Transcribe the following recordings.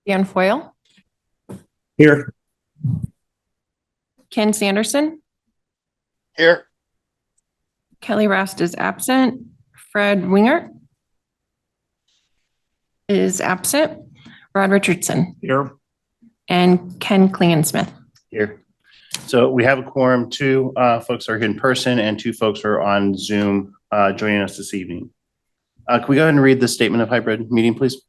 Dan Foyle, Here. Ken Sanderson, Here. Kelly Rast is absent. Fred Wingert is absent. Rod Richardson Here. and Ken Klingensmith. Here. So we have a quorum. Two folks are here in person and two folks are on Zoom joining us this evening. Can we go ahead and read the statement of hybrid meeting, please?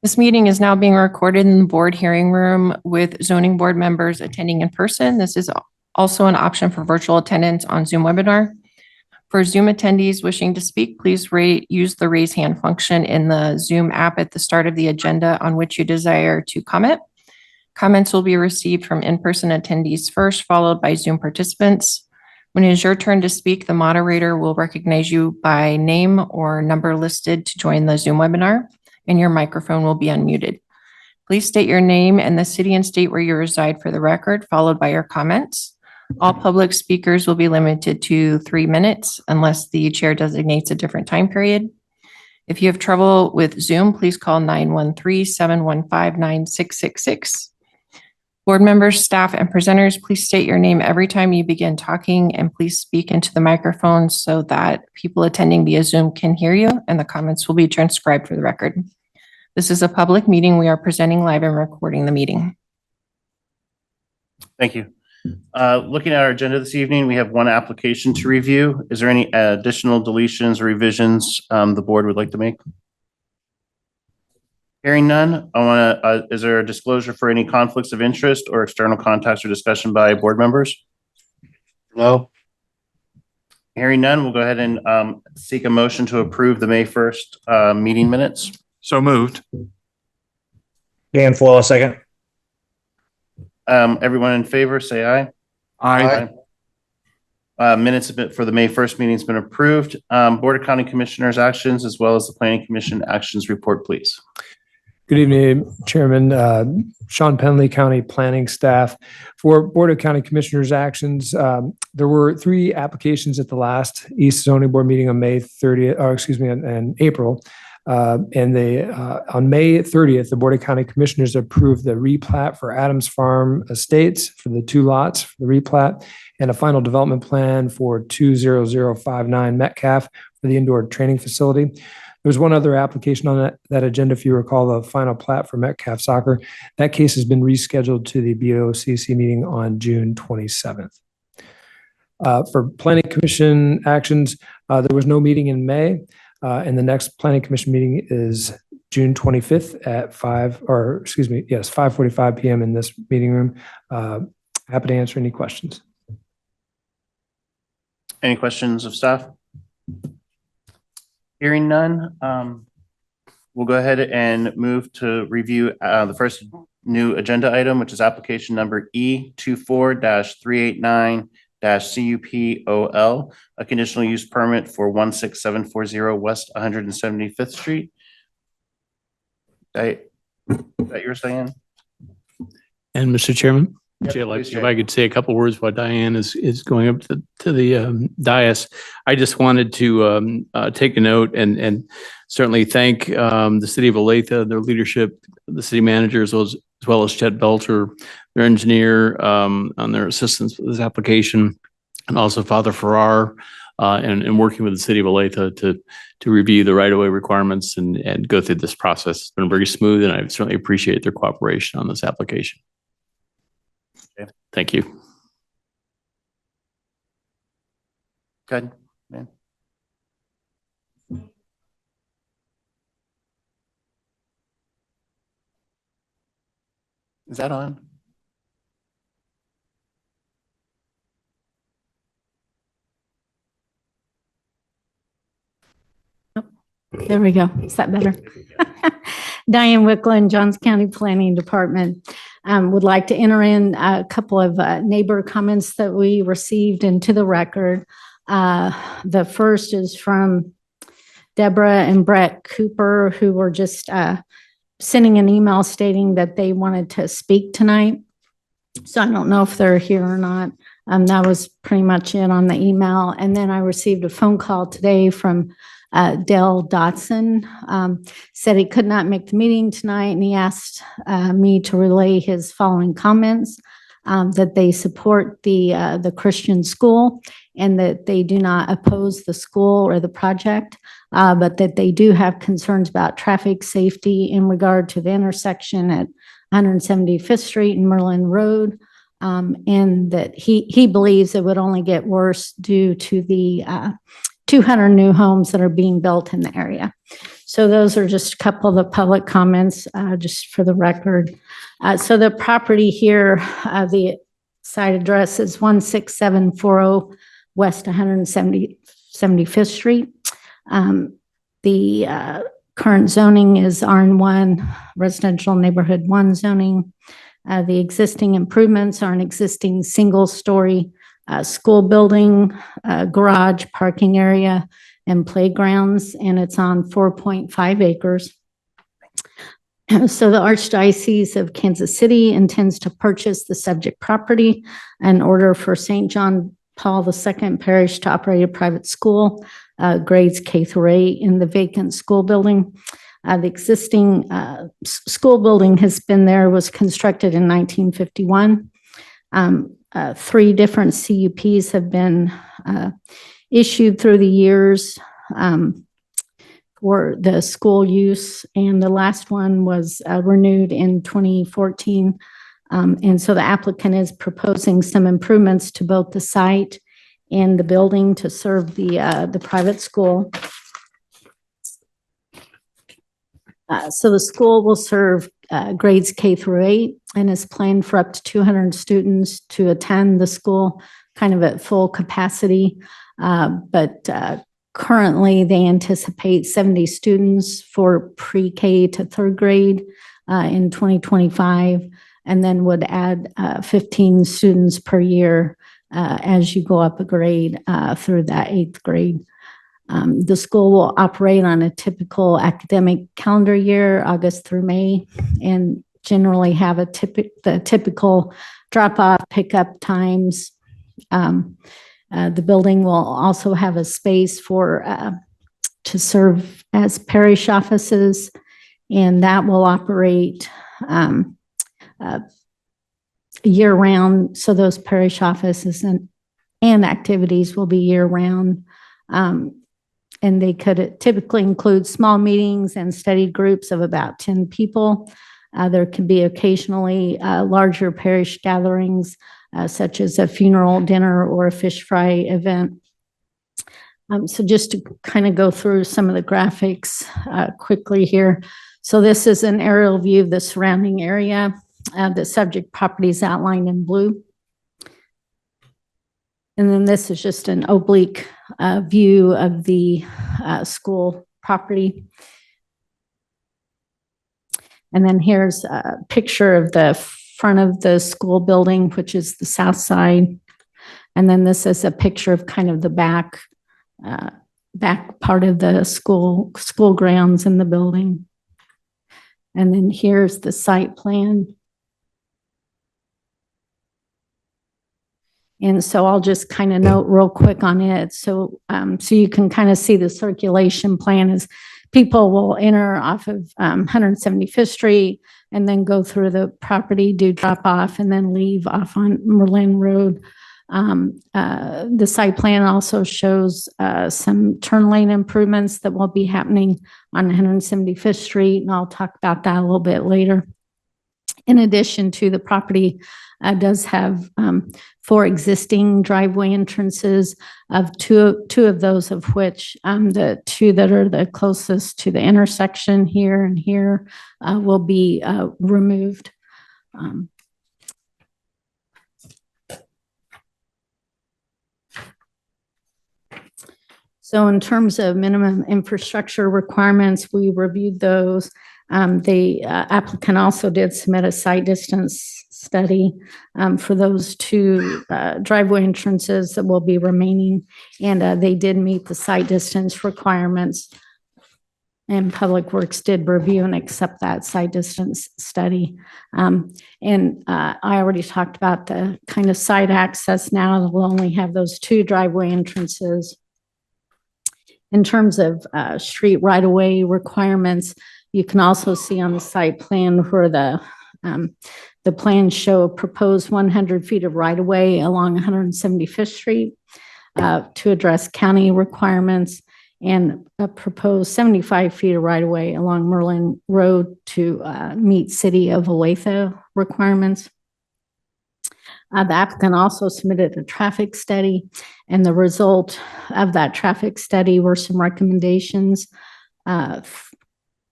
This meeting is now being recorded in the board hearing room with zoning board members attending in person. This is also an option for virtual attendance on Zoom webinar. For Zoom attendees wishing to speak, please use the raise hand function in the Zoom app at the start of the agenda on which you desire to comment. Comments will be received from in-person attendees first, followed by Zoom participants. When it is your turn to speak, the moderator will recognize you by name or number listed to join the Zoom webinar, and your microphone will be unmuted. Please state your name and the city and state where you reside for the record, followed by your comments. All public speakers will be limited to 3 minutes unless the chair designates a different time period. If you have trouble with Zoom, please call 913-715-9666. Board members, staff, and presenters, please state your name every time you begin talking, and please speak into the microphone so that people attending via Zoom can hear you, and the comments will be transcribed for the record. This is a public meeting. We are presenting live and recording the meeting. Thank you. Looking at our agenda this evening, we have one application to review. Is there any additional deletions or revisions the board would like to make? Hearing none, is there a disclosure for any conflicts of interest or external contacts or discussion by board members? No. Hearing none, we'll go ahead and seek a motion to approve the May 1st meeting minutes. So moved. Dan Foyle, second. Everyone in favor, say aye. Aye. Minutes for the May 1st meeting has been approved. Board of County Commissioners actions as well as the Planning Commission actions report, please. Good evening, Chairman. Sean Penley, County Planning Staff. For Board of County Commissioners actions, there were 3 applications at the last East Zoning Board meeting on May 30th, or excuse me, in April. And on May 30th, the Board of County Commissioners approved the replat for Adams Farm Estates for the 2 lots for the replat and a final development plan for 20059 Metcalf for the indoor training facility. There's one other application on that agenda, if you recall, the final plat for Metcalf Soccer. That case has been rescheduled to the BOCC meeting on June 27th. For Planning Commission actions, there was no meeting in May. And the next Planning Commission meeting is June 25th at 5:45 p.m. in this meeting room. Happy to answer any questions. Any questions of staff? Hearing none, we'll go ahead and move to review the first new agenda item, which is application number E24-389-CUPOL, a conditional use permit for 16740 West 175th Street. Is that yours, Diane? And Mr. Chairman, Yep, if I could say a couple words while Diane is going up to the dais. I just wanted to take a note and certainly thank the city of Olathe, their leadership, the city managers, as well as Chet Belcher, their engineer, on their assistance with this application, and also Father Farrar, and working with the city of Olathe to review the right-of-way requirements and go through this process. It's been very smooth, and I certainly appreciate their cooperation on this application. Okay. Thank you. Good. Man. Is that on? There we go. Is that better? Diane Wicklund, Johns County Planning Department. Would like to enter in a couple of neighbor comments that we received into the record. The first is from Deborah and Brett Cooper, who were just sending an email stating that they wanted to speak tonight. So I don't know if they're here or not. That was pretty much it on the email. And then I received a phone call today from Dale Dotson, said he could not make the meeting tonight, and he asked me to relay his following comments. That they support the Christian school and that they do not oppose the school or the project, but that they do have concerns about traffic safety in regard to the intersection at 175th Street and Merlin Road. And that he believes it would only get worse due to the 200 new homes that are being built in the area. So those are just a couple of the public comments, just for the record. So the property here, the site address is 16740 West 175th Street. The current zoning is RN1, Residential Neighborhood 1 zoning. The existing improvements are an existing single-story school building, garage, parking area, and playgrounds, and it's on 4.5 acres. So the Archdiocese of Kansas City intends to purchase the subject property in order for St. John Paul II Parish to operate a private school, grades K through 8 in the vacant school building. The existing school building has been there, was constructed in 1951. 3 different CUPs have been issued through the years for the school use, and the last one was renewed in 2014. And so the applicant is proposing some improvements to both the site and the building to serve the private school. So the school will serve grades K through 8 and is planned for up to 200 students to attend the school kind of at full capacity. But currently they anticipate 70 students for pre-K to 3rd grade in 2025, and then would add 15 students per year as you go up a grade through that 8th grade. The school will operate on a typical academic calendar year, August through May, and generally have the typical drop-off pickup times. The building will also have a space for to serve as parish offices, and that will operate year-round. So those parish offices and activities will be year-round. And they could typically include small meetings and study groups of about 10 people. There could be occasionally larger parish gatherings, such as a funeral dinner or a fish fry event. So just to kind of go through some of the graphics quickly here. So this is an aerial view of the surrounding area. The subject property is outlined in blue. And then this is just an oblique view of the school property. And then here's a picture of the front of the school building, which is the south side. And then this is a picture of kind of the back part of the school grounds in the building. And then here's the site plan. And so I'll just kind of note real quick on it. So, so you can kind of see the circulation plan is people will enter off of 175th Street and then go through the property, do drop off, and then leave off on Merlin Road. The site plan also shows some turn lane improvements that will be happening on 175th Street, and I'll talk about that a little bit later. In addition to, the property does have 4 existing driveway entrances, of two of those of which the 2 that are the closest to the intersection here and here will be removed. So in terms of minimum infrastructure requirements, we reviewed those. The applicant also did submit a site distance study for those 2 driveway entrances that will be remaining, and they did meet the site distance requirements. And Public Works did review and accept that site distance study. And I already talked about the kind of site access now. We'll only have those 2 driveway entrances. In terms of street right-of-way requirements, you can also see on the site plan where the plans show a proposed 100 feet of right-of-way along 175th Street to address county requirements, and a proposed 75 feet of right-of-way along Merlin Road to meet City of Olathe requirements. The applicant also submitted a traffic study, and the result of that traffic study were some recommendations.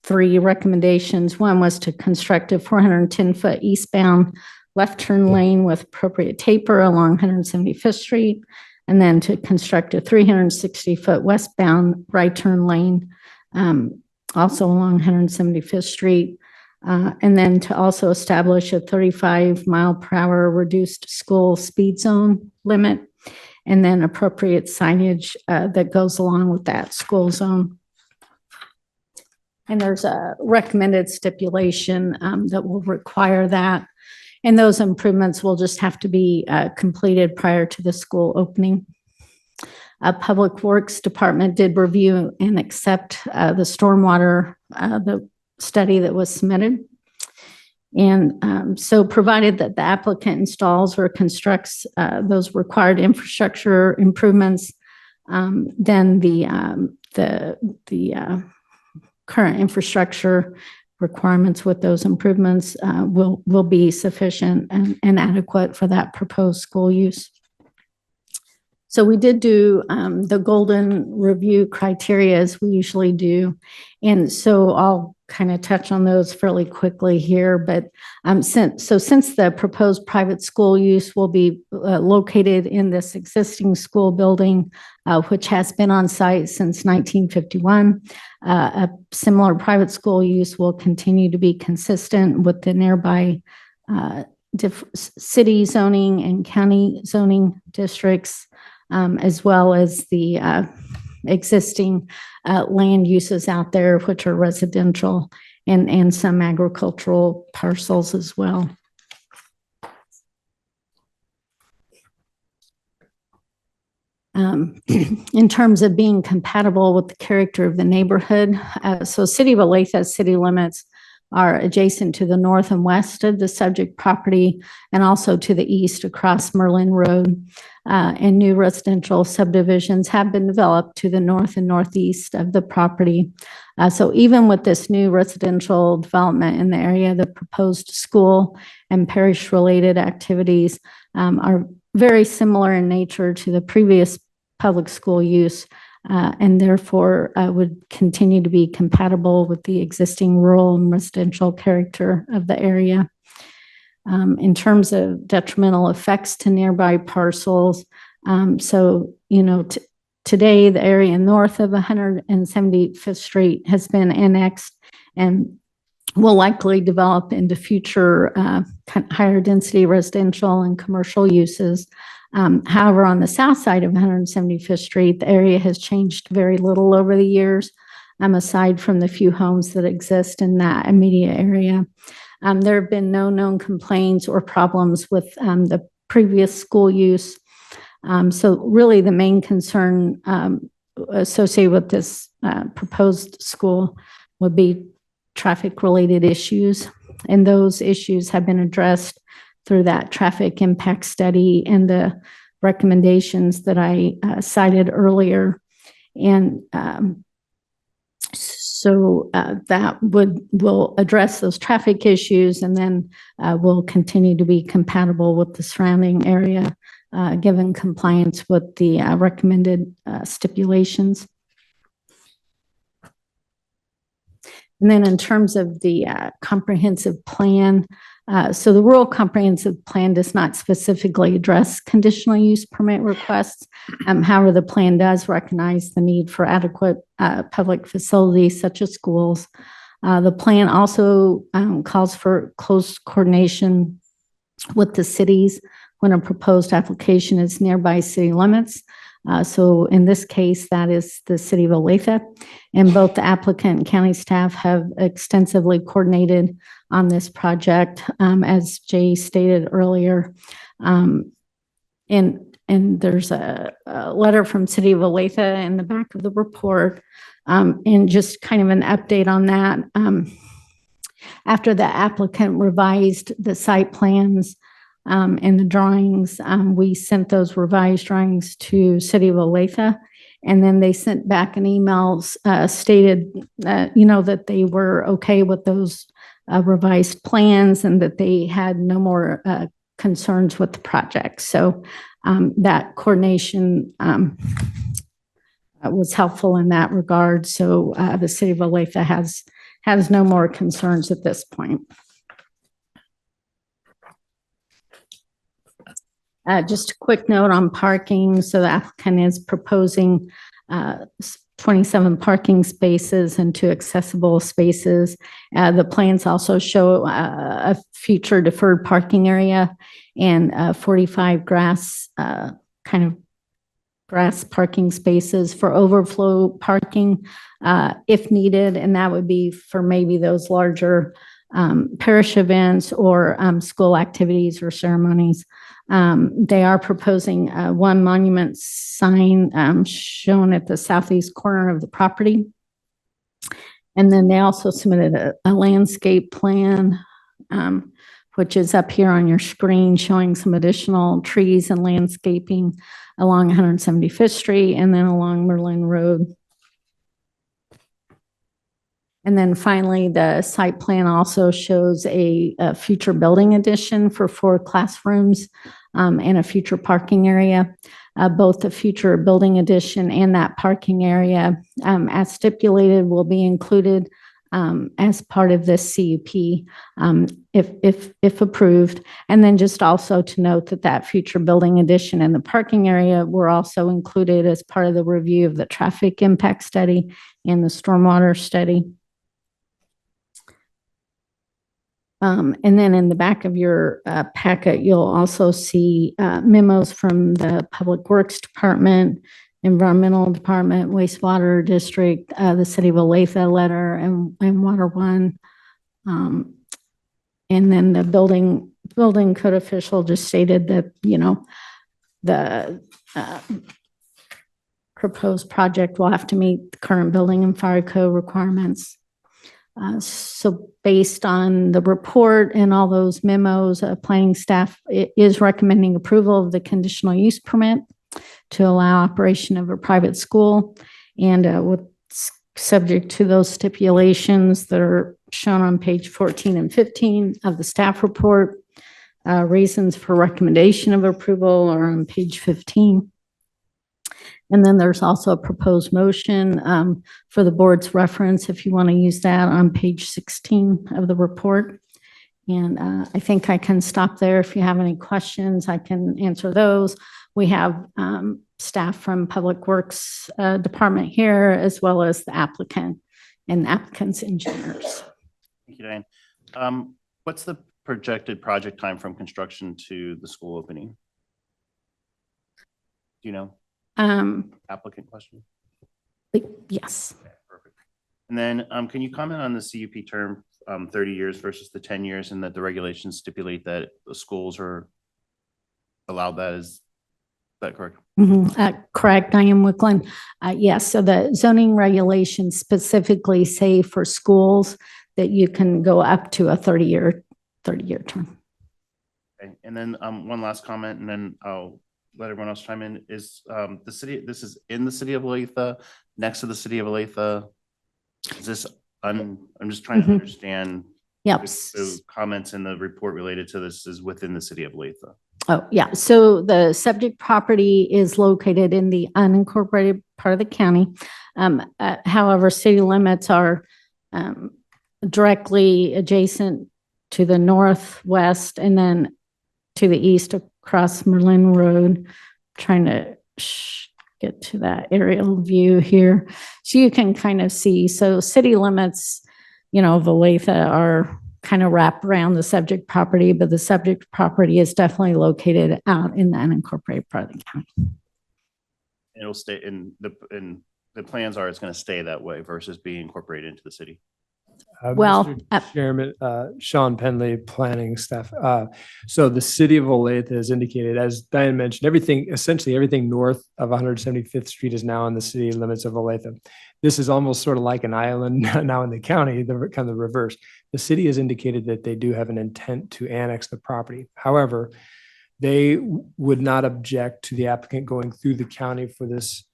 Three recommendations. One was to construct a 410-foot eastbound left turn lane with appropriate taper along 175th Street, and then to construct a 360-foot westbound right turn lane also along 175th Street. And then to also establish a 35-mile-per-hour reduced school speed zone limit, and then appropriate signage that goes along with that school zone. And there's a recommended stipulation that will require that. And those improvements will just have to be completed prior to the school opening. Public Works Department did review and accept the stormwater, the study that was submitted. And so provided that the applicant installs or constructs those required infrastructure improvements, then the current infrastructure requirements with those improvements will be sufficient and adequate for that proposed school use. So we did do the golden review criteria as we usually do. And so I'll kind of touch on those fairly quickly here. But since the proposed private school use will be located in this existing school building, which has been on site since 1951, a similar private school use will continue to be consistent with the nearby city zoning and county zoning districts, as well as the existing land uses out there, which are residential and some agricultural parcels as well. In terms of being compatible with the character of the neighborhood, so City of Olathe city limits are adjacent to the north and west of the subject property, and also to the east across Merlin Road. And new residential subdivisions have been developed to the north and northeast of the property. So even with this new residential development in the area, the proposed school and parish-related activities are very similar in nature to the previous public school use, and therefore would continue to be compatible with the existing rural and residential character of the area. In terms of detrimental effects to nearby parcels, so, you know, today the area north of 175th Street has been annexed and will likely develop into future higher density residential and commercial uses. However, on the south side of 175th Street, the area has changed very little over the years, aside from the few homes that exist in that immediate area. There have been no known complaints or problems with the previous school use. So really the main concern associated with this proposed school would be traffic-related issues. And those issues have been addressed through that traffic impact study and the recommendations that I cited earlier. And so that will address those traffic issues, and then will continue to be compatible with the surrounding area, given compliance with the recommended stipulations. And then in terms of the comprehensive plan, so the rural comprehensive plan does not specifically address conditional use permit requests. However, the plan does recognize the need for adequate public facilities such as schools. The plan also calls for close coordination with the cities when a proposed application is nearby city limits. So in this case, that is the City of Olathe, and both the applicant and county staff have extensively coordinated on this project, as Jay stated earlier. And And there's a letter from City of Olathe in the back of the report. And just kind of an update on that. After the applicant revised the site plans and the drawings, we sent those revised drawings to City of Olathe. And then they sent back an email stated that, that they were okay with those revised plans and that they had no more concerns with the project. So that coordination was helpful in that regard. So the City of Olathe has no more concerns at this point. Just a quick note on parking. So the applicant is proposing 27 parking spaces and 2 accessible spaces. The plans also show a future deferred parking area and 45 grass parking spaces for overflow parking if needed. And that would be for maybe those larger parish events or school activities or ceremonies. They are proposing 1 monument sign shown at the southeast corner of the property. And then they also submitted a landscape plan, which is up here on your screen, showing some additional trees and landscaping along 175th Street and then along Merlin Road. And then finally, the site plan also shows a future building addition for 4 classrooms and a future parking area. Both the future building addition and that parking area, as stipulated, will be included as part of this CUP if approved. And then just also to note that that future building addition and the parking area were also included as part of the review of the traffic impact study and the stormwater study. And then in the back of your packet, you'll also see memos from the Public Works Department, Environmental Department, Wastewater District, the City of Olathe letter, and Water One. And then the building code official just stated that, the proposed project will have to meet the current building and fire code requirements. So based on the report and all those memos, planning staff is recommending approval of the conditional use permit to allow operation of a private school, and with subject to those stipulations that are shown on page 14 and 15 of the staff report. Reasons for recommendation of approval are on page 15. And then there's also a proposed motion for the board's reference, if you want to use that, on page 16 of the report. And I think I can stop there. If you have any questions, I can answer those. We have staff from Public Works Department here, as well as the applicant and the applicant's engineers. Thank you, Diane. What's the projected project time from construction to the school opening? Do you know? Applicant question? Yes. Okay, perfect. And then can you comment on the CUP term, 30 years versus the 10 years, and that the regulations stipulate that the schools are allowed that? Is that correct? Correct, Diane Wicklund. Yes, so the zoning regulations specifically say for schools that you can go up to a 30-year term. Okay. And then one last comment, and then I'll let everyone else chime in. Is the city, this is in the City of Olathe, next to the City of Olathe? Is this, I'm just trying to understand. Yep. The comments in the report related to this is within the City of Olathe. Oh, yeah. So the subject property is located in the unincorporated part of the county. However, city limits are directly adjacent to the northwest and then to the east across Merlin Road. Trying to get to that aerial view here. So you can kind of see, so city limits, of Olathe are kind of wrapped around the subject property, but the subject property is definitely located out in the unincorporated part of the county. It'll stay in the plans are it's going to stay that way versus being incorporated into the city. Well, Mr. Chairman, Sean Penley, planning staff. So the city of Olathe has indicated, as Diane mentioned, essentially everything north of 175th Street is now in the city limits of Olathe. This is almost sort of like an island now in the county, the kind of reverse. The city has indicated that they do have an intent to annex the property. However, they would not object to the applicant going through the county for this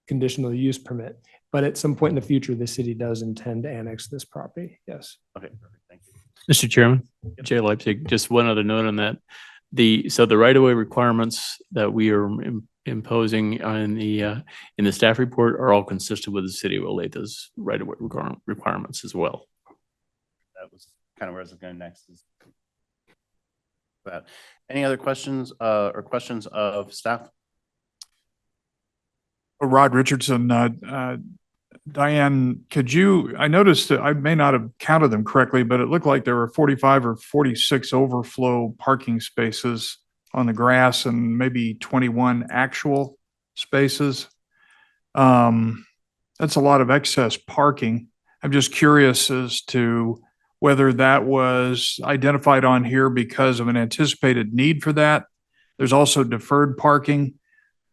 conditional use permit. But at some point in the future, the city does intend to annex this property. Yes. Okay, perfect. Thank you. Mr. Chairman, Jay Leipzig, just one other note on that. So the right-of-way requirements that we are imposing in the staff report are all consistent with the city of Olathe's right-of-way requirements as well. That was kind of where I was going next. But any other questions or questions of staff? Rod Richardson, Diane, I noticed that I may not have counted them correctly, but it looked like there were 45 or 46 overflow parking spaces on the grass and maybe 21 actual spaces. That's a lot of excess parking. I'm just curious as to whether that was identified on here because of an anticipated need for that. There's also deferred parking.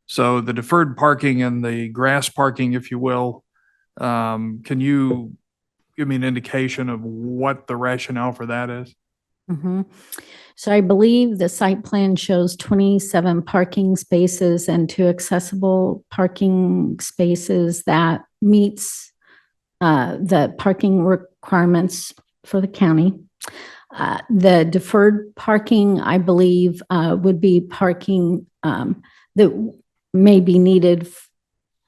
So the deferred parking and the grass parking, if you will, can you give me an indication of what the rationale for that is? Mhm. So I believe the site plan shows 27 parking spaces and 2 accessible parking spaces that meets the parking requirements for the county. The deferred parking, I believe, would be parking that may be needed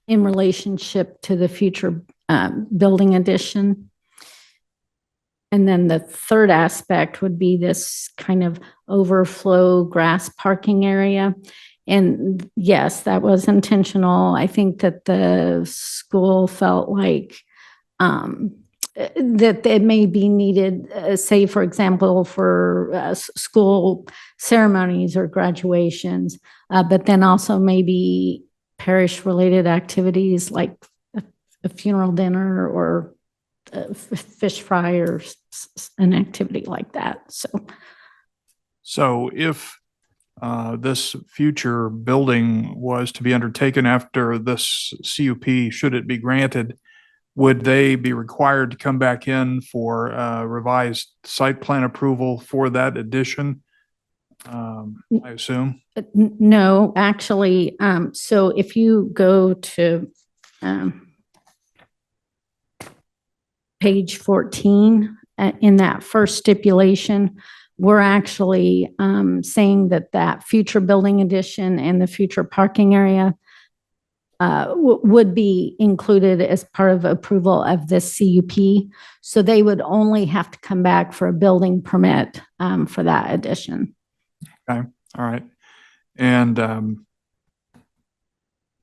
in relationship to the future building addition. And then the third aspect would be this kind of overflow grass parking area. And yes, that was intentional. I think that the school felt like that it may be needed, say, for example, for school ceremonies or graduations, but then also maybe parish-related activities like a funeral dinner or a fish fry or an activity like that. So if this future building was to be undertaken after this CUP, should it be granted, would they be required to come back in for revised site plan approval for that addition? I assume. No, actually, so if you go to page 14, in that first stipulation, we're actually saying that that future building addition and the future parking area would be included as part of approval of this CUP. So they would only have to come back for a building permit for that addition. Okay, all right. And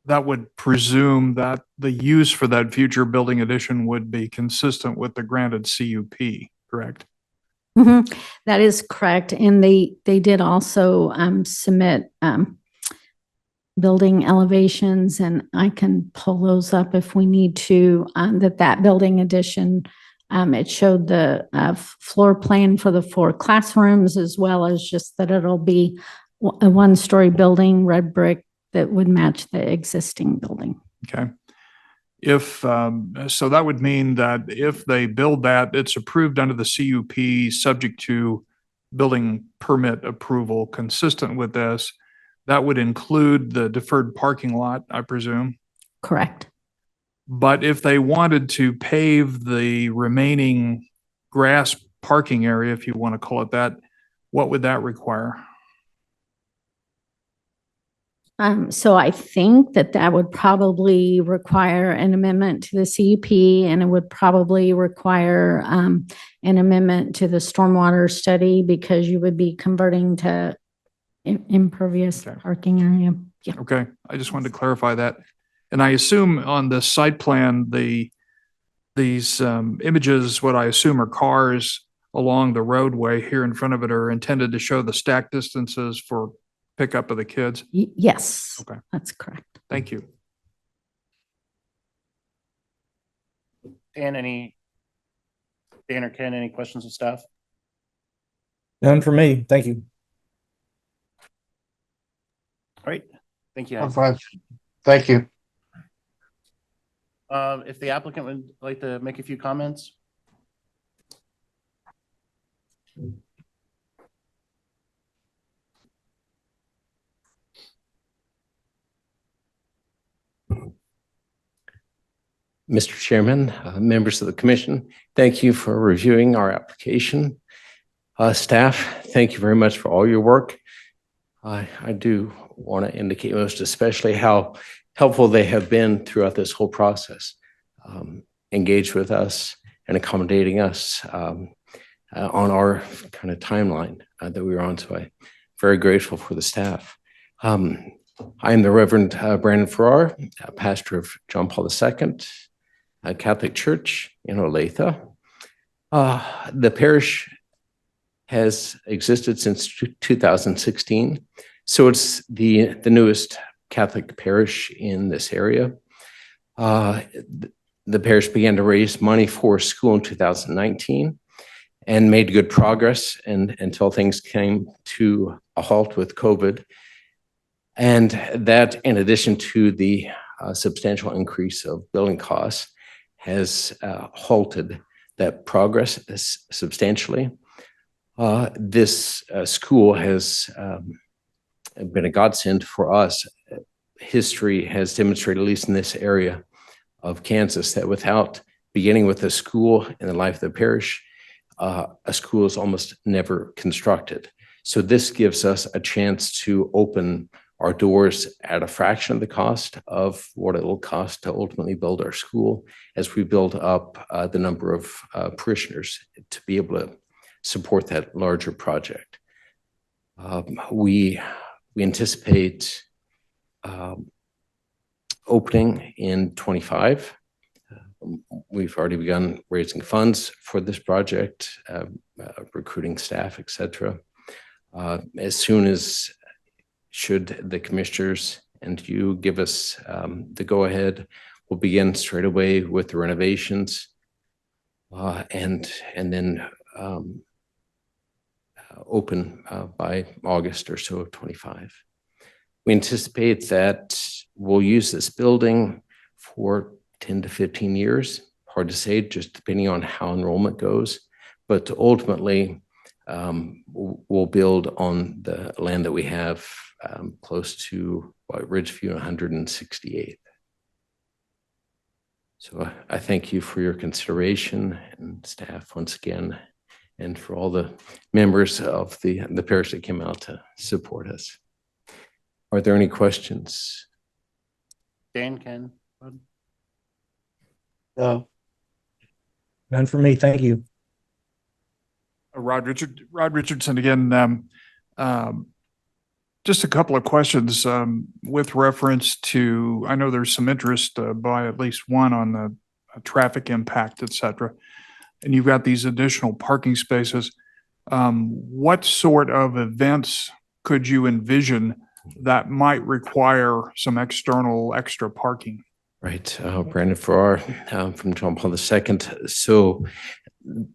that would presume that the use for that future building addition would be consistent with the granted CUP, correct? Mm-hmm. That is correct. And they did also submit building elevations, and I can pull those up if we need to, that building addition, it showed the floor plan for the 4 classrooms, as well as just that it'll be a 1-story building, red brick, that would match the existing building. Okay. So that would mean that if they build that, it's approved under the CUP, subject to building permit approval consistent with this. That would include the deferred parking lot, I presume. Correct. But if they wanted to pave the remaining grass parking area, if you want to call it that, what would that require? So I think that would probably require an amendment to the CUP, and it would probably require an amendment to the stormwater study, because you would be converting to impervious parking area. Yeah. Okay, I just wanted to clarify that. And I assume on the site plan, these images, what I assume are cars along the roadway here in front of it, are intended to show the stack distances for pickup of the kids? Yes. Okay. That's correct. Thank you. Dan, any Dan or Ken, any questions of staff? None for me. Thank you. All right, thank you. I'm fine. Thank you. If the applicant would like to make a few comments. Mr. Chairman, members of the commission, thank you for reviewing our application. Staff, thank you very much for all your work. I do want to indicate most especially how helpful they have been throughout this whole process, engaged with us and accommodating us on our kind of timeline that we were on. So I'm very grateful for the staff. I am the Reverend Brandon Farrar, pastor of John Paul II Catholic Church in Olathe. The parish has existed since 2016, so it's the newest Catholic parish in this area. The parish began to raise money for a school in 2019 and made good progress until things came to a halt with COVID. And that, in addition to the substantial increase of building costs, has halted that progress substantially. This school has been a godsend for us. History has demonstrated, at least in this area of Kansas, that without beginning with a school in the life of the parish, a school is almost never constructed. So this gives us a chance to open our doors at a fraction of the cost of what it will cost to ultimately build our school as we build up the number of parishioners to be able to support that larger project. We anticipate opening in 25. We've already begun raising funds for this project, recruiting staff, et cetera. As soon as should the commissioners and you give us the go-ahead, we'll begin straight away with the renovations and then open by August or so of 25. We anticipate that we'll use this building for 10 to 15 years. Hard to say, just depending on how enrollment goes, but ultimately we'll build on the land that we have close to Ridgeview and 168th. So I thank you for your consideration and staff once again, and for all the members of the parish that came out to support us. Are there any questions? Dan, Ken? No. None for me. Thank you. Rod Richardson again. Just a couple of questions with reference to, I know there's some interest by at least one on the traffic impact, et cetera. And you've got these additional parking spaces. What sort of events could you envision that might require some extra parking? Right, Brandon Farrar from John Paul II. So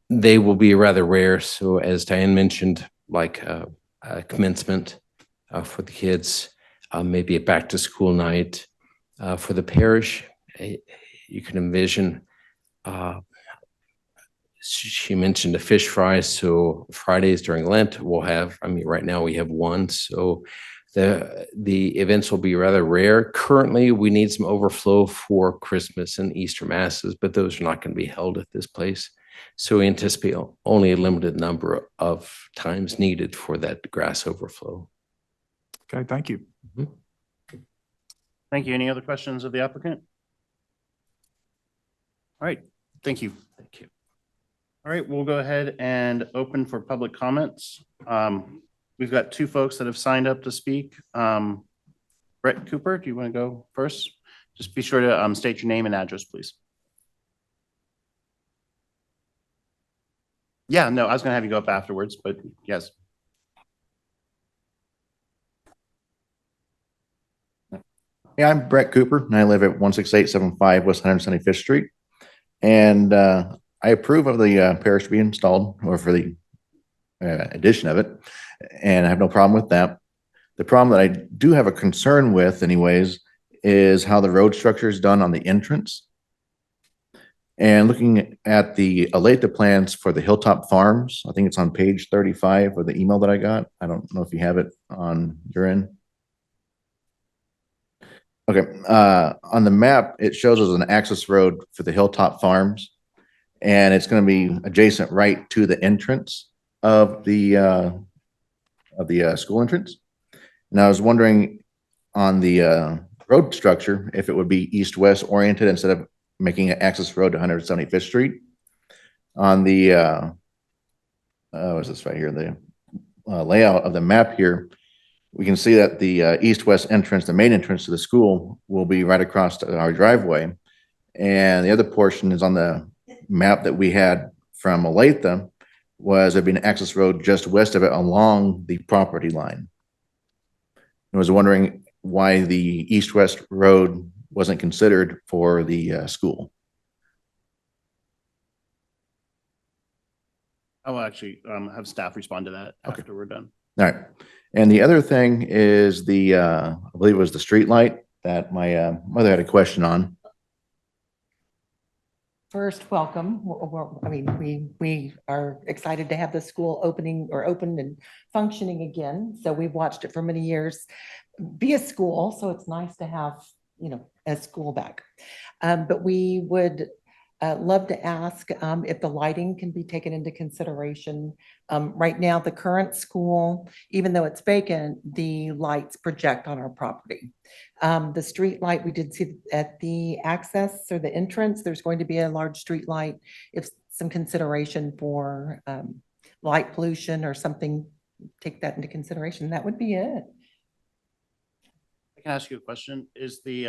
they will be rather rare. So as Diane mentioned, like commencement for the kids, maybe a back to school night for the parish. You can envision, she mentioned a fish fry. So Fridays during Lent, we'll have, right now we have one. So the events will be rather rare. Currently, we need some overflow for Christmas and Easter masses, but those are not going to be held at this place. So we anticipate only a limited number of times needed for that grass overflow. Okay, thank you. Mm-hmm. Thank you. Any other questions of the applicant? All right, thank you. Thank you. All right, we'll go ahead and open for public comments. We've got two folks that have signed up to speak. Brett Cooper, do you want to go first? Just be sure to state your name and address, please. Yeah, no, I was going to have you go up afterwards, but yes. Yeah, I'm Brett Cooper, and I live at 16875 West 175th Street. And I I approve of the parish to be installed or for the addition of it, and I have no problem with that. The problem that I do have a concern with anyways is how the road structure is done on the entrance. And looking at the Aletha plans for the Hilltop Farms, I think it's on page 35 of the email that I got. I don't know if you have it on your end. Okay, on the map, it shows us an access road for the Hilltop Farms, and it's going to be adjacent right to the entrance of the school entrance. And I was wondering on the road structure if it would be east-west oriented instead of making an access road to 175th Street. On the what's this right here? The layout of the map here, we can see that the east-west entrance, the main entrance to the school, will be right across our driveway, and the other portion is on the map that we had from Aletha. Was there'd be an access road just west of it along the property line. I was wondering why the east-west road wasn't considered for the school. I'll actually have staff respond to that after we're done. All right. And the other thing is the, I believe it was the street light that my mother had a question on. First, welcome. I mean, we are excited to have the school opening or open and functioning again. So we've watched it for many years be a school. So it's nice to have, a school back. But we would love to ask if the lighting can be taken into consideration. Right now, the current school, even though it's vacant, the lights project on our property. The street light we did see at the access or the entrance, there's going to be a large street light. If some consideration for light pollution or something, take that into consideration. That would be it. I can ask you a question. Is the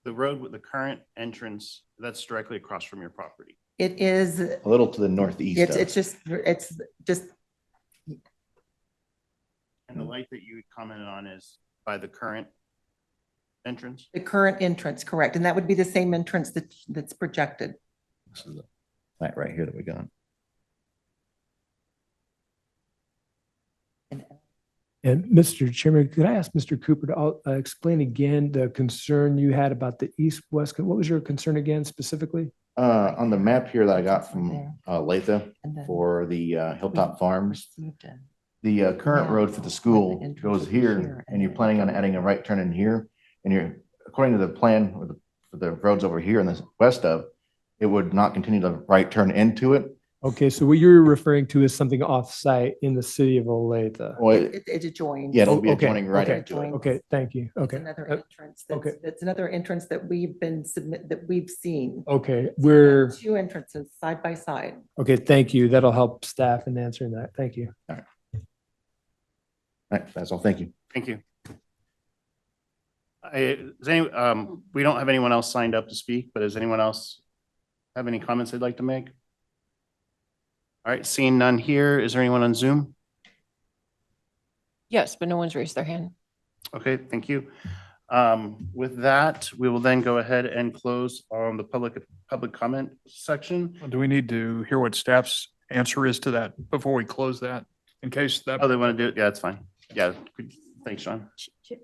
road with the current entrance, that's directly across from your property? It is. A little to the northeast. It's just. And the light that you commented on is by the current entrance? The current entrance, correct. And that would be the same entrance that's projected. This is the light right here that we got. And Mr. Chairman, could I ask Mr. Cooper to explain again the concern you had about the east-west? What was your concern again specifically? On the map here that I got from Latha And then for the Hilltop Farms, received a- the current Yeah. road for the school The entrance goes would be here, here, and you're then planning on adding a right turn in here, and you're, according to the plan, or the roads over here in the west of, it would not continue to right turn into it. Okay, so what you're referring to is something off-site in the city of Olathe. Well, It adjoins. yeah, it'll be Okay, adjoining right okay, into it. Okay, thank you. It's Okay. another entrance. okay. It's another entrance that we've seen. Okay, we're, Two entrances side by side. okay, thank you. That'll help staff in answering that. Thank you. All right, that's all. Thank you. Thank you. We don't have anyone else signed up to speak, but does anyone else have any comments they'd like to make? All right, seeing none here, is there anyone on Zoom? Yes, but no one's raised their hand. Okay, thank you. With that, we will then go ahead and close on the public comment section. Do we need to hear what staff's answer is to that before we close that? In case that. Oh, they want to do it? Yeah, that's fine. Yeah, thanks, Sean.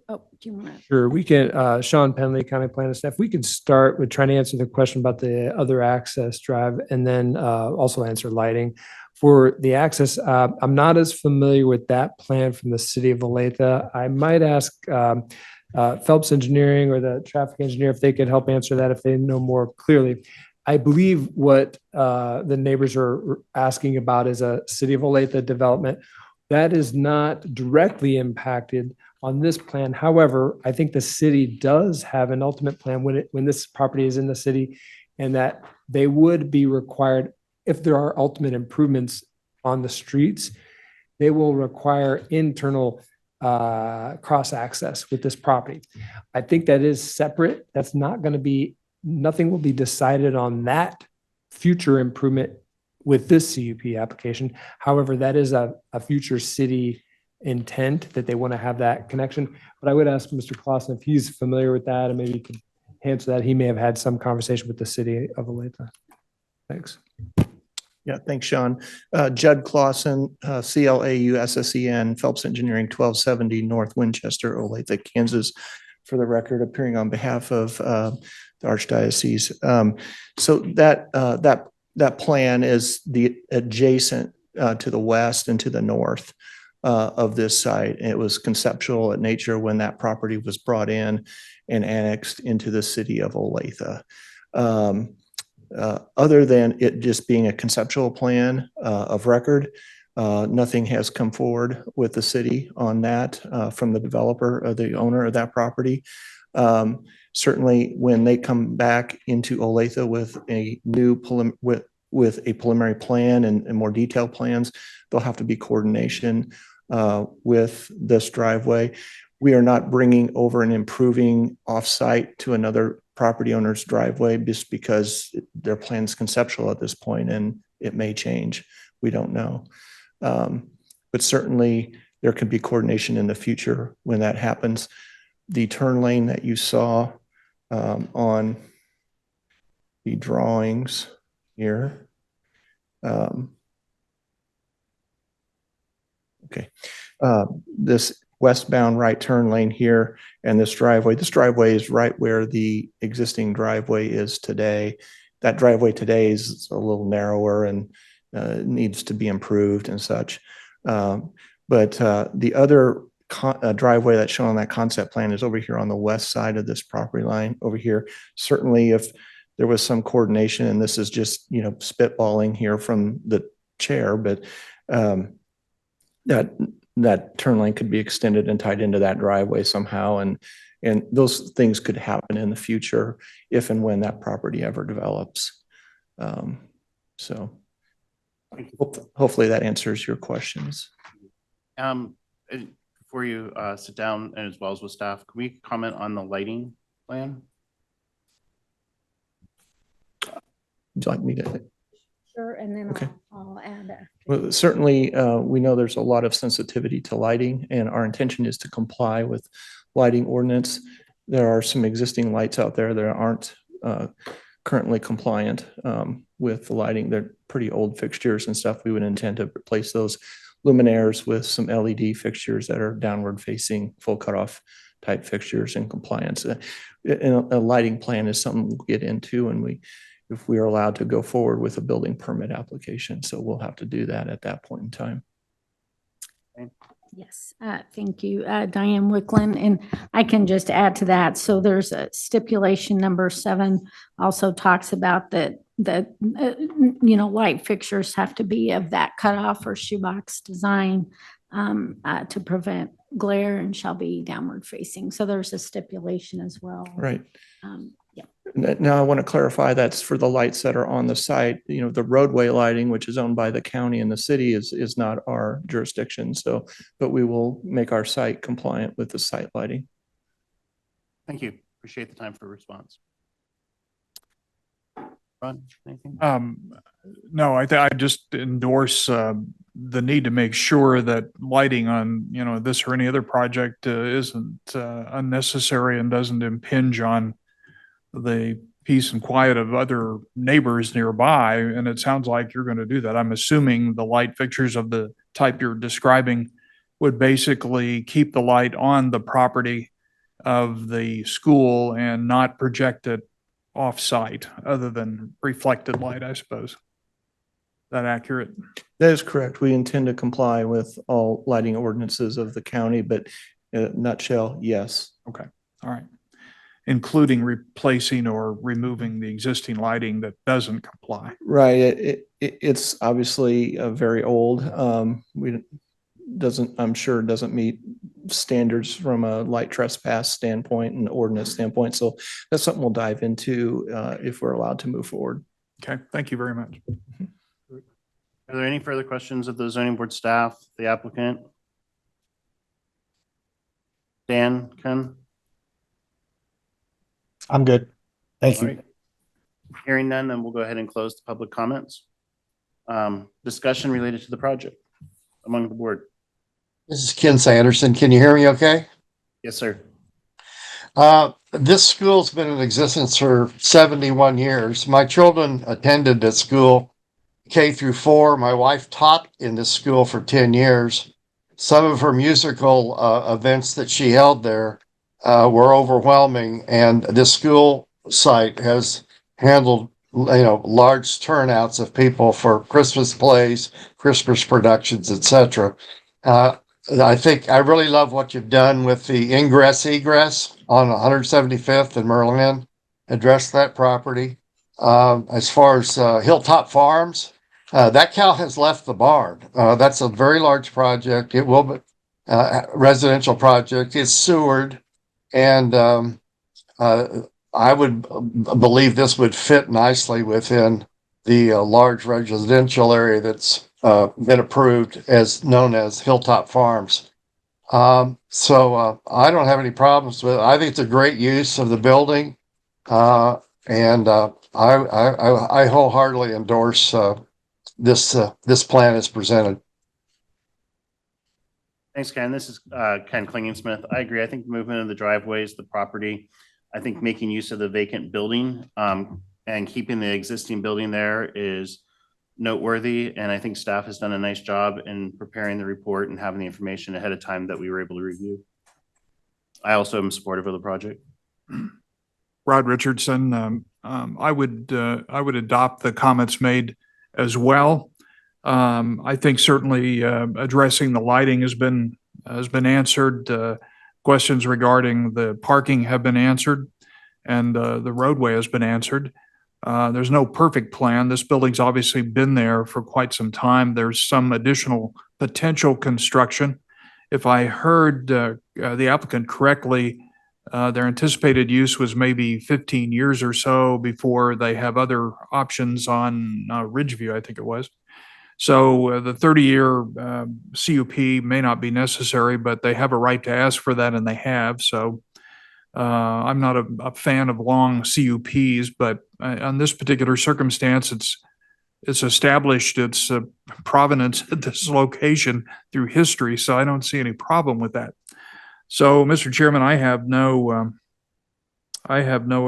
Oh, do you want to? Sure, we can, Sean Penley, County Planning Staff, we can start with trying to answer the question about the other access drive and then also answer lighting. For the access, I'm not as familiar with that plan from the city of Olathe. I might ask Phelps Engineering or the traffic engineer if they could help answer that if they know more clearly. I believe what the neighbors are asking about is a city of Olathe development. That is not directly impacted on this plan. However, I think the city does have an ultimate plan when this property is in the city, and that they would be required, if there are ultimate improvements on the streets, they will require internal cross access with this property. I think that is separate. That's not going to be, nothing will be decided on that future improvement with this CUP application. However, that is a future city intent that they want to have that connection. But I would ask Mr. Clausen if he's familiar with that and maybe he could answer that. He may have had some conversation with the city of Olathe. Thanks. Yeah, thanks, Sean. Judd Clausen, CLAUSSEN, Phelps Engineering, 1270 North Winchester, Olathe, Kansas, for the record, appearing on behalf of the Archdiocese. So that plan is the adjacent to the west and to the north of this site. It was conceptual in nature when that property was brought in and annexed into the city of Olathe. Other than it just being a conceptual plan of record, nothing has come forward with the city on that from the developer or the owner of that property. Certainly, when they come back into Olathe with a new with a preliminary plan and more detailed plans, there'll have to be coordination with this driveway. We are not bringing over and improving offsite to another property owner's driveway just because their plan's conceptual at this point and it may change. We don't know. But certainly there could be coordination in the future when that happens. The turn lane that you saw on the drawings here. This westbound right turn lane here and this driveway is right where the existing driveway is today. That driveway today is a little narrower and needs to be improved and such. But the other driveway that's shown on that concept plan is over here on the west side of this property line over here. Certainly if there was some coordination, and this is just, spitballing here from the chair, but that turn lane could be extended and tied into that driveway somehow. And those things could happen in the future if and when that property ever develops. So hopefully that answers your questions. Before you sit down and as well as with staff, can we comment on the lighting plan? Would you like me to? Sure, and then Okay. I'll add after. Well, certainly, we know there's a lot of sensitivity to lighting, and our intention is to comply with lighting ordinance. There are some existing lights out there that aren't currently compliant with the lighting. They're pretty old fixtures and stuff. We would intend to replace those luminaires with some LED fixtures that are downward facing, full cutoff type fixtures in compliance. And a lighting plan is something we'll get into, and if we are allowed to go forward with a building permit application. So we'll have to do that at that point in time. Yes, thank you, Diane Wicklund. And I can just add to that. So there's a stipulation number 7 also talks about that light fixtures have to be of that cutoff or shoebox design to prevent glare and shall be downward facing. So there's a stipulation as well. Right. Yeah. Now I want to clarify that's for the lights that are on the site. The roadway lighting, which is owned by the county and the city, is not our jurisdiction. So, but we will make our site compliant with the site lighting. Thank you. Appreciate the time for response. Ron, anything? No, I just endorse the need to make sure that lighting on, this or any other project isn't unnecessary and doesn't impinge on the peace and quiet of other neighbors nearby. And it sounds like you're going to do that. I'm assuming the light fixtures of the type you're describing would basically keep the light on the property of the school and not project it off-site other than reflected light, I suppose. Is that accurate? That is correct. We intend to comply with all lighting ordinances of the county, but in a nutshell, yes. Okay. All right. Including replacing or removing the existing lighting that doesn't comply. Right. It's obviously very old. I'm sure doesn't meet standards from a light trespass standpoint and ordinance standpoint. So that's something we'll dive into if we're allowed to move forward. Okay. Thank you very much. Are there any further questions of the zoning board staff, the applicant? Dan, Ken? I'm good. Thank All you. right. Hearing none, then we'll go ahead and close the public comments. Discussion related to the project among the board. This is Ken Sanderson. Can you hear me okay? Yes, sir. This school's been in existence for 71 years. My children attended the school K-4. My wife taught in this school for 10 years. Some of her musical events that she held there were overwhelming, and this school site has handled large turnouts of people for Christmas plays, Christmas productions, etc. I think I really love what you've done with the ingress egress on 175th and Merlin. Address that property. As far as Hilltop Farms, that cow has left the barn. That's a very large project. It will be residential project. It's sewered, and I would believe this would fit nicely within the large residential area that's been approved as known as Hilltop Farms. So I don't have any problems with it. I think it's a great use of the building. And I wholeheartedly endorse this plan as presented. Thanks, Ken. This is Ken Klingensmith. I agree. I think the movement of the driveways, the property, I think making use of the vacant building and keeping the existing building there is noteworthy. And I think staff has done a nice job in preparing the report and having the information ahead of time that we were able to review. I also am supportive of the project. Rod Richardson, I would adopt the comments made as well. I think certainly addressing the lighting has been answered. Questions regarding the parking have been answered, and the roadway has been answered. There's no perfect plan. This building's obviously been there for quite some time. There's some additional potential construction. If I heard the applicant correctly, their anticipated use was maybe 15 years or so before they have other options on Ridgeview, I think it was. So the 30-year CUP may not be necessary, but they have a right to ask for that, and they have. So I'm not a fan of long CUPs, but on this particular circumstance, it's established its provenance at this location through history, so I don't see any problem with that. So, Mr. Chairman, I have no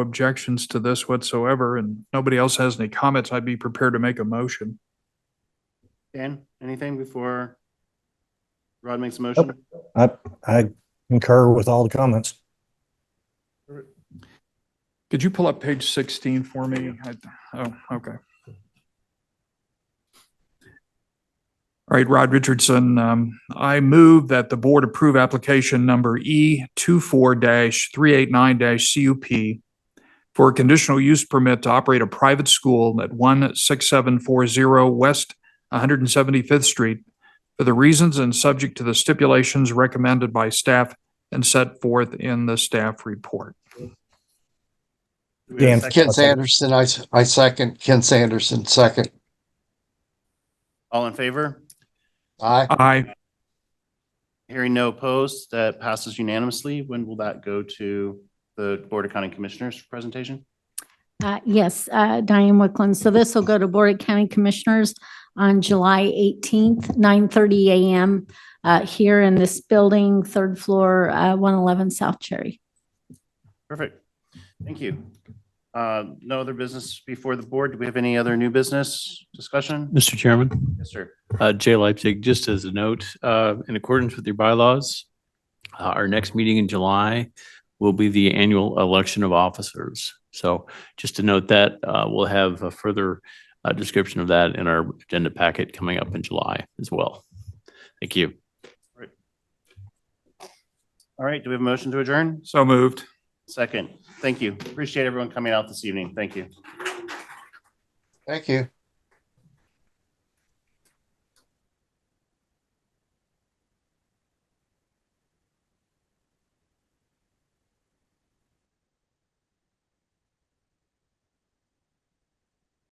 objections to this whatsoever, and nobody else has any comments. I'd be prepared to make a motion. Dan, anything before Rod makes a motion? I concur with all the comments. Could you pull up page 16 for me? Oh, okay. All right, Rod Richardson, I move that the board approve application number E24-389-CUP for a conditional use permit to operate a private school at 16740 West 175th Street for the reasons and subject to the stipulations recommended by staff and set forth in the staff report. Dan. Ken Sanderson, I second. Ken Sanderson, second. All in favor? Aye. Aye. Hearing no opposed, that passes unanimously. When will that go to the Board of County Commissioners presentation? Yes, Diane Wickland. So this will go to Board of County Commissioners on July 18th, 9:30 a.m. Here in this building, third floor, 111 South Cherry. Perfect. Thank you. No other business before the board. Do we have any other new business discussion? Mr. Chairman, Yes, sir. Jay Leipzig, just as a note, in accordance with your bylaws, our next meeting in July will be the annual election of officers. So just to note that, we'll have a further description of that in our agenda packet coming up in July as well. Thank you. All right. Do we have a motion to adjourn? So moved. Second. Thank you. Appreciate everyone coming out this evening. Thank you. Thank you.